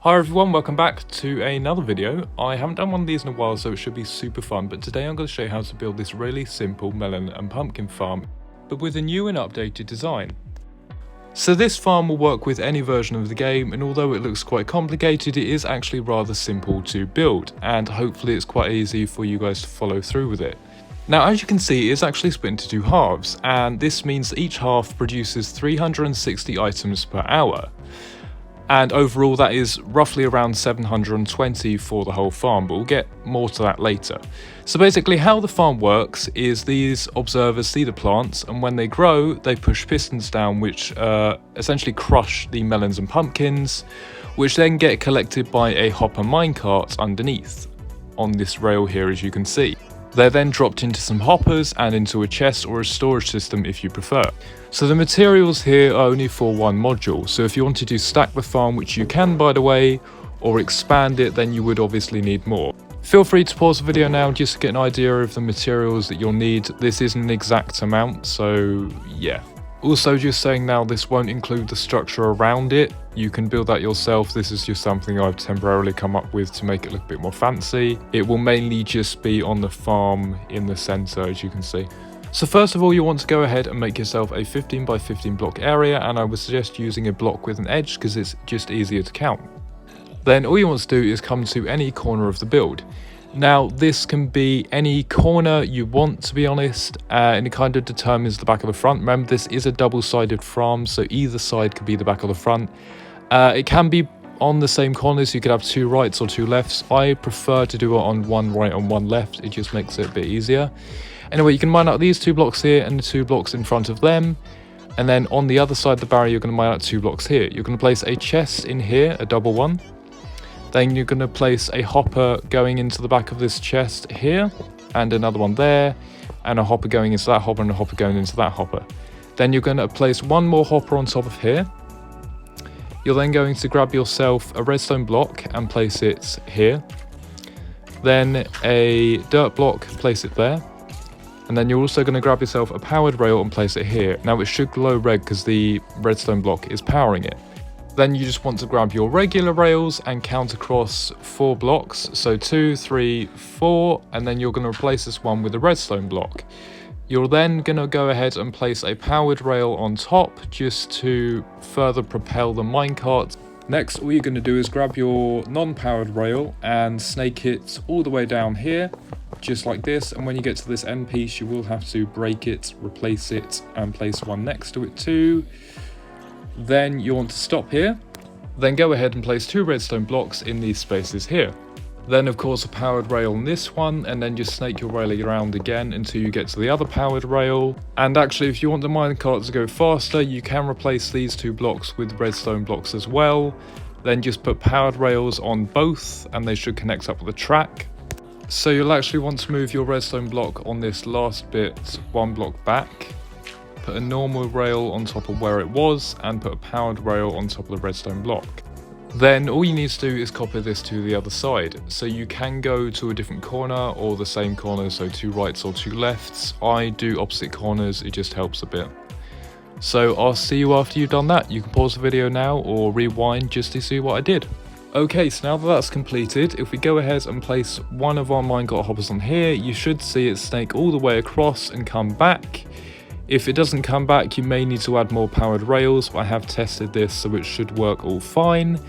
Hi everyone, welcome back to another video. I haven't done one of these in a while, so it should be super fun, but today I'm going to show you how to build this really simple melon and pumpkin farm, but with a new and updated design. So this farm will work with any version of the game, and although it looks quite complicated, it is actually rather simple to build, and hopefully it's quite easy for you guys to follow through with it. Now, as you can see, it's actually split into two halves, and this means that each half produces 360 items per hour. And overall that is roughly around 720 for the whole farm, but we'll get more to that later. So basically how the farm works is these observers see the plants, and when they grow they push pistons down which essentially crush the melons and pumpkins, which then get collected by a hopper minecart underneath on this rail here, as you can see. They're then dropped into some hoppers and into a chest or a storage system if you prefer. So the materials here are only for one module, so if you wanted to stack the farm, which you can by the way, or expand it, then you would obviously need more. Feel free to pause the video now just to get an idea of the materials that you'll need. This isn't an exact amount, so yeah. Also, just saying now, this won't include the structure around it. You can build that yourself. This is just something I've temporarily come up with to make it look a bit more fancy. It will mainly just be on the farm in the center, as you can see. So first of all, you want to go ahead and make yourself a 15 by 15 block area, and I would suggest using a block with an edge because it's just easier to count. Then all you want to do is come to any corner of the build. Now, this can be any corner you want, to be honest, and it kind of determines the back of the front. Remember, this is a double-sided farm, so either side could be the back of the front. It can be on the same corners, you could have two rights or two lefts. I prefer to do it on one right and one left, it just makes it a bit easier. Anyway, you can mine out these two blocks here and the two blocks in front of them. And then on the other side of the barrier, you're going to mine out two blocks here. You're going to place a chest in here, a double one. Then you're going to place a hopper going into the back of this chest here, and another one there, and a hopper going into that hopper, and a hopper going into that hopper. Then you're going to place one more hopper on top of here. You're then going to grab yourself a redstone block and place it here. Then a dirt block, place it there. And then you're also going to grab yourself a powered rail and place it here. Now it should glow red because the redstone block is powering it. Then you just want to grab your regular rails and count across 4 blocks. So 2, 3, 4, and then you're going to replace this one with a redstone block. You're then going to go ahead and place a powered rail on top just to further propel the minecart. Next, all you're going to do is grab your non-powered rail and snake it all the way down here, just like this. And when you get to this end piece, you will have to break it, replace it, and place one next to it too. Then you want to stop here, then go ahead and place 2 redstone blocks in these spaces here. Then of course a powered rail on this one, and then just snake your rail around again until you get to the other powered rail. And actually, if you want the minecart to go faster, you can replace these 2 blocks with redstone blocks as well. Then just put powered rails on both and they should connect up with the track. So you'll actually want to move your redstone block on this last bit 1 block back. Put a normal rail on top of where it was, and put a powered rail on top of the redstone block. Then all you need to do is copy this to the other side. So you can go to a different corner or the same corner, so 2 rights or 2 lefts. I do opposite corners, it just helps a bit. So I'll see you after you've done that. You can pause the video now or rewind just to see what I did. Okay, so now that that's completed, if we go ahead and place one of our minecart hoppers on here, you should see it snake all the way across and come back. If it doesn't come back, you may need to add more powered rails, but I have tested this, so it should work all fine.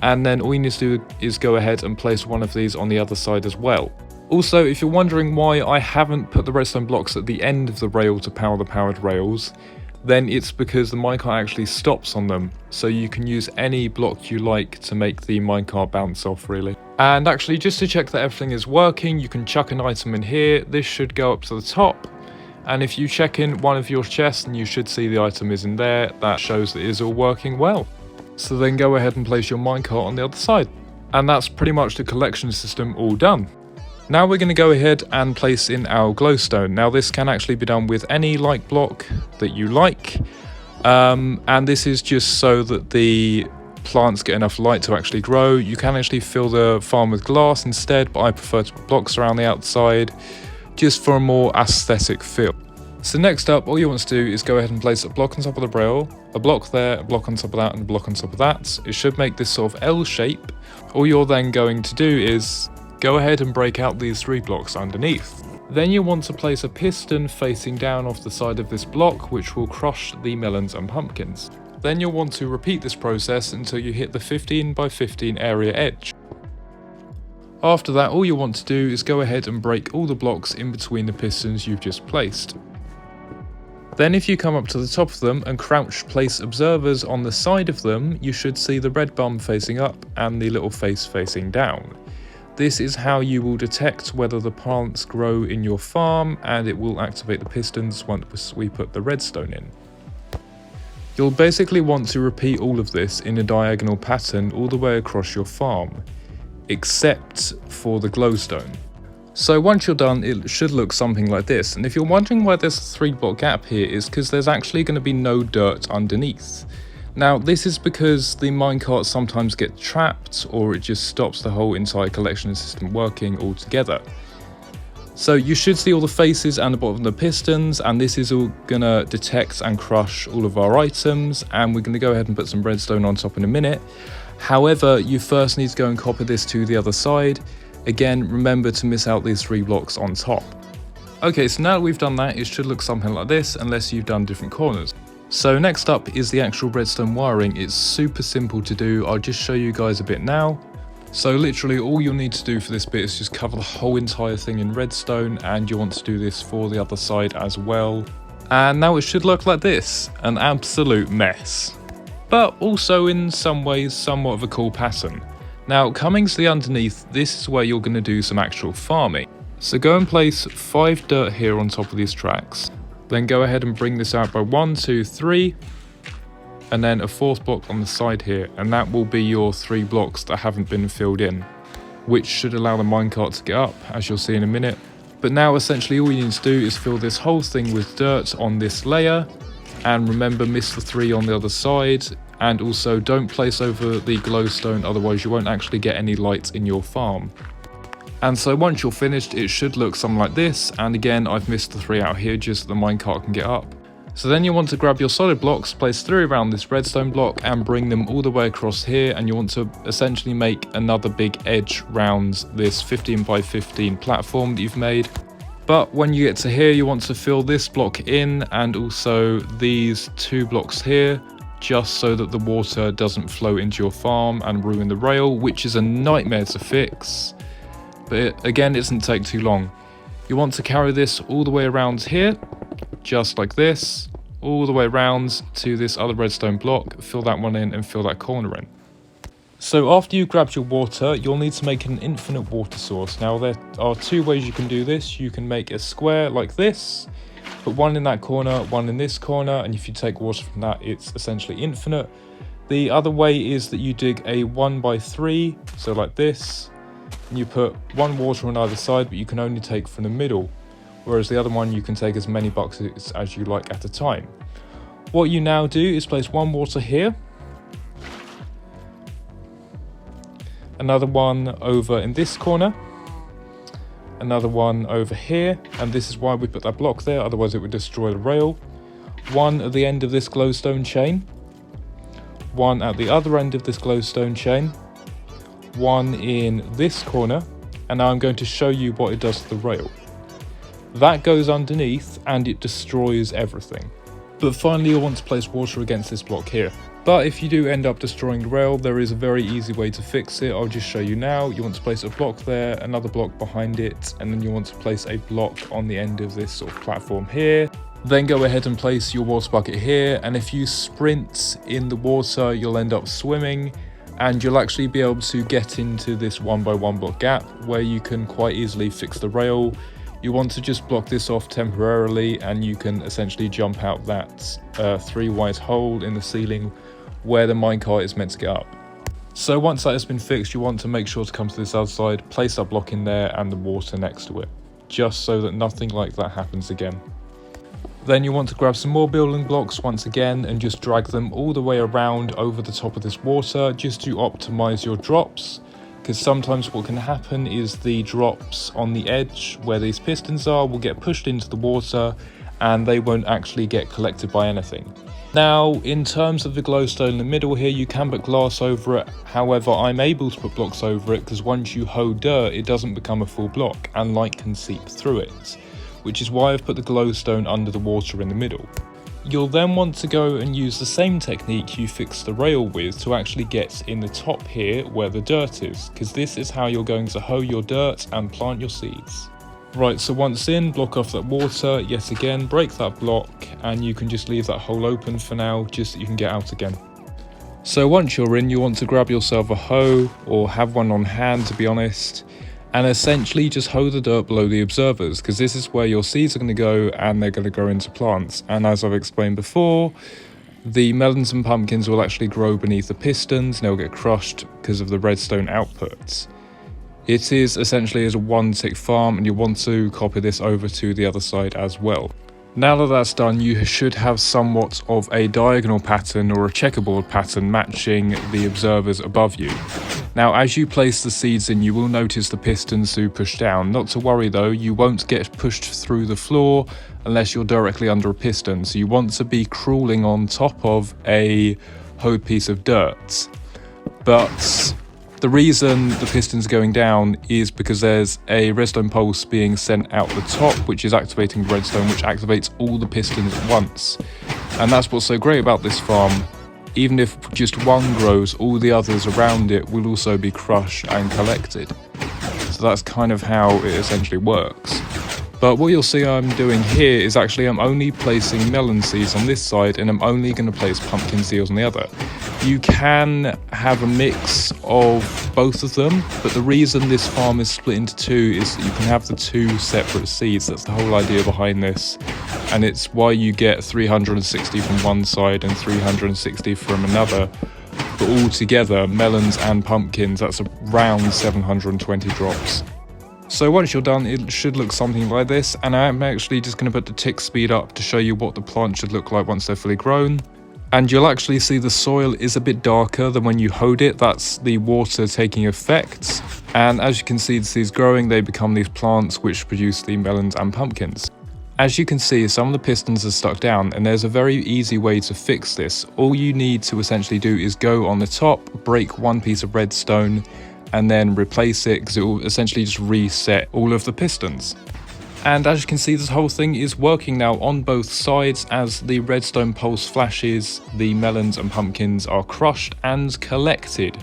And then all you need to do is go ahead and place one of these on the other side as well. Also, if you're wondering why I haven't put the redstone blocks at the end of the rail to power the powered rails, then it's because the minecart actually stops on them, so you can use any block you like to make the minecart bounce off, really. And actually, just to check that everything is working, you can chuck an item in here. This should go up to the top. And if you check in one of your chests, and you should see the item is in there, that shows that it is all working well. So then go ahead and place your minecart on the other side. And that's pretty much the collection system all done. Now we're going to go ahead and place in our glowstone. Now this can actually be done with any light block that you like. And this is just so that the plants get enough light to actually grow. You can actually fill the farm with glass instead, but I prefer to put blocks around the outside, just for a more aesthetic feel. So next up, all you want to do is go ahead and place a block on top of the rail, a block there, a block on top of that, and a block on top of that. It should make this sort of L shape, All you're then going to do is go ahead and break out these 3 blocks underneath. Then you want to place a piston facing down off the side of this block, which will crush the melons and pumpkins. Then you'll want to repeat this process until you hit the 15 by 15 area edge. After that, all you want to do is go ahead and break all the blocks in between the pistons you've just placed. Then if you come up to the top of them and crouch place observers on the side of them, you should see the red bum facing up and the little face facing down. This is how you will detect whether the plants grow in your farm, and it will activate the pistons once we put the redstone in. You'll basically want to repeat all of this in a diagonal pattern all the way across your farm, except for the glowstone. So once you're done, it should look something like this. And if you're wondering why there's a 3 block gap here, it's because there's actually going to be no dirt underneath. Now this is because the minecarts sometimes get trapped, or it just stops the whole entire collection system working altogether. So you should see all the faces and the bottom of the pistons, and this is all gonna detect and crush all of our items, and we're gonna go ahead and put some redstone on top in a minute. However, you first need to go and copy this to the other side. Again, remember to miss out these 3 blocks on top. Okay, so now that we've done that, it should look something like this, unless you've done different corners. So next up is the actual redstone wiring. It's super simple to do. I'll just show you guys a bit now. So literally all you'll need to do for this bit is just cover the whole entire thing in redstone, and you want to do this for the other side as well. And now it should look like this, an absolute mess. But also in some ways somewhat of a cool pattern. Now coming to the underneath, this is where you're going to do some actual farming. So go and place 5 dirt here on top of these tracks. Then go ahead and bring this out by 1, 2, 3. And then a 4th block on the side here, and that will be your 3 blocks that haven't been filled in, which should allow the minecart to get up, as you'll see in a minute. But now essentially all you need to do is fill this whole thing with dirt on this layer, and remember, miss the 3 on the other side, and also don't place over the glowstone, otherwise you won't actually get any light in your farm. And so once you're finished, it should look something like this, and again I've missed the 3 out here just so the minecart can get up. So then you want to grab your solid blocks, place 3 around this redstone block, and bring them all the way across here, and you want to essentially make another big edge round this 15 by 15 platform that you've made. But when you get to here, you want to fill this block in, and also these 2 blocks here, just so that the water doesn't flow into your farm and ruin the rail, which is a nightmare to fix. But again, it doesn't take too long. You want to carry this all the way around here, just like this, all the way around to this other redstone block, fill that one in and fill that corner in. So after you've grabbed your water, you'll need to make an infinite water source. Now there are 2 ways you can do this. You can make a square like this, put 1 in that corner, 1 in this corner, and if you take water from that, it's essentially infinite. The other way is that you dig a 1 by 3, so like this, and you put 1 water on either side, but you can only take from the middle. Whereas the other one, you can take as many buckets as you like at a time. What you now do is place 1 water here, another one over in this corner, another one over here, and this is why we put that block there, otherwise it would destroy the rail. 1 at the end of this glowstone chain, 1 at the other end of this glowstone chain, 1 in this corner, and now I'm going to show you what it does to the rail. That goes underneath and it destroys everything. But finally you'll want to place water against this block here. But if you do end up destroying the rail, there is a very easy way to fix it. I'll just show you now. You want to place a block there, another block behind it, and then you want to place a block on the end of this sort of platform here. Then go ahead and place your water bucket here, and if you sprint in the water, you'll end up swimming, and you'll actually be able to get into this 1 by 1 block gap where you can quite easily fix the rail. You want to just block this off temporarily, and you can essentially jump out that 3-wide hole in the ceiling where the minecart is meant to get up. So once that has been fixed, you want to make sure to come to this other side, place that block in there and the water next to it, just so that nothing like that happens again. Then you want to grab some more building blocks once again and just drag them all the way around over the top of this water, just to optimize your drops. Because sometimes what can happen is the drops on the edge where these pistons are will get pushed into the water and they won't actually get collected by anything. Now, in terms of the glowstone in the middle here, you can put glass over it. However, I'm able to put blocks over it because once you hoe dirt, it doesn't become a full block and light can seep through it, which is why I've put the glowstone under the water in the middle. You'll then want to go and use the same technique you fixed the rail with to actually get in the top here where the dirt is, because this is how you're going to hoe your dirt and plant your seeds. Right, so once in, block off that water, yet again, break that block, and you can just leave that hole open for now, just so you can get out again. So once you're in, you want to grab yourself a hoe, or have one on hand to be honest, and essentially just hoe the dirt below the observers, because this is where your seeds are going to go and they're going to grow into plants. And as I've explained before, the melons and pumpkins will actually grow beneath the pistons and they'll get crushed because of the redstone outputs. It is essentially as a one-tick farm and you want to copy this over to the other side as well. Now that that's done, you should have somewhat of a diagonal pattern or a checkerboard pattern matching the observers above you. Now as you place the seeds in, you will notice the pistons do push down. Not to worry though, you won't get pushed through the floor unless you're directly under a piston. So you want to be crawling on top of a hoed piece of dirt. But the reason the piston's going down is because there's a redstone pulse being sent out the top, which is activating redstone, which activates all the pistons at once. And that's what's so great about this farm. Even if just one grows, all the others around it will also be crushed and collected. So that's kind of how it essentially works. But what you'll see I'm doing here is actually I'm only placing melon seeds on this side and I'm only going to place pumpkin seeds on the other. You can have a mix of both of them, but the reason this farm is split into two is that you can have the two separate seeds. That's the whole idea behind this, and it's why you get 360 from one side and 360 from another. But all together, melons and pumpkins, that's around 720 drops. So once you're done, it should look something like this, and I'm actually just going to put the tick speed up to show you what the plant should look like once they're fully grown. And you'll actually see the soil is a bit darker than when you hoed it. That's the water taking effect. And as you can see, the seeds growing, they become these plants which produce the melons and pumpkins. As you can see, some of the pistons are stuck down, and there's a very easy way to fix this. All you need to essentially do is go on the top, break one piece of redstone, and then replace it, because it will essentially just reset all of the pistons. And as you can see, this whole thing is working now on both sides. As the redstone pulse flashes, the melons and pumpkins are crushed and collected.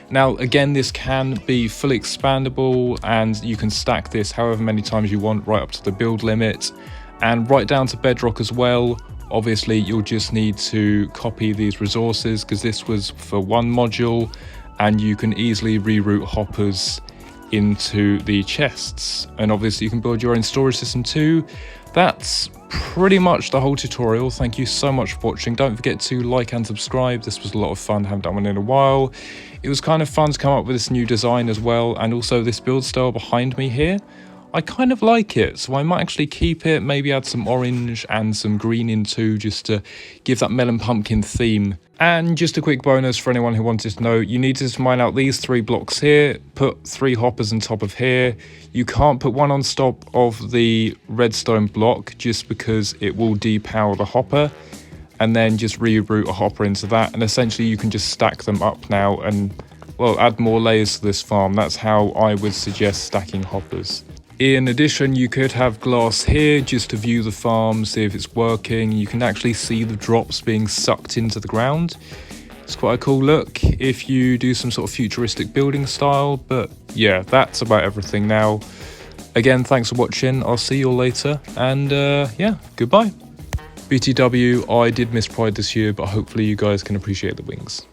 Now again, this can be fully expandable and you can stack this however many times you want, right up to the build limit and right down to Bedrock as well. Obviously you'll just need to copy these resources because this was for one module, and you can easily reroute hoppers into the chests, and obviously you can build your own storage system too. That's pretty much the whole tutorial. Thank you so much for watching. Don't forget to like and subscribe. This was a lot of fun. Haven't done one in a while. It was kind of fun to come up with this new design as well, and also this build style behind me here. I kind of like it, so I might actually keep it, maybe add some orange and some green in too, just to give that melon pumpkin theme. And just a quick bonus for anyone who wanted to know, you need to mine out these 3 blocks here, put 3 hoppers on top of here. You can't put one on top of the redstone block just because it will depower the hopper, and then just reroute a hopper into that, and essentially you can just stack them up now and, well, add more layers to this farm. That's how I would suggest stacking hoppers. In addition, you could have glass here just to view the farm, see if it's working. You can actually see the drops being sucked into the ground. It's quite a cool look if you do some sort of futuristic building style, but yeah, that's about everything now. Again, thanks for watching. I'll see you all later, and yeah, goodbye. BTW, I did miss Pride this year, but hopefully you guys can appreciate the wings.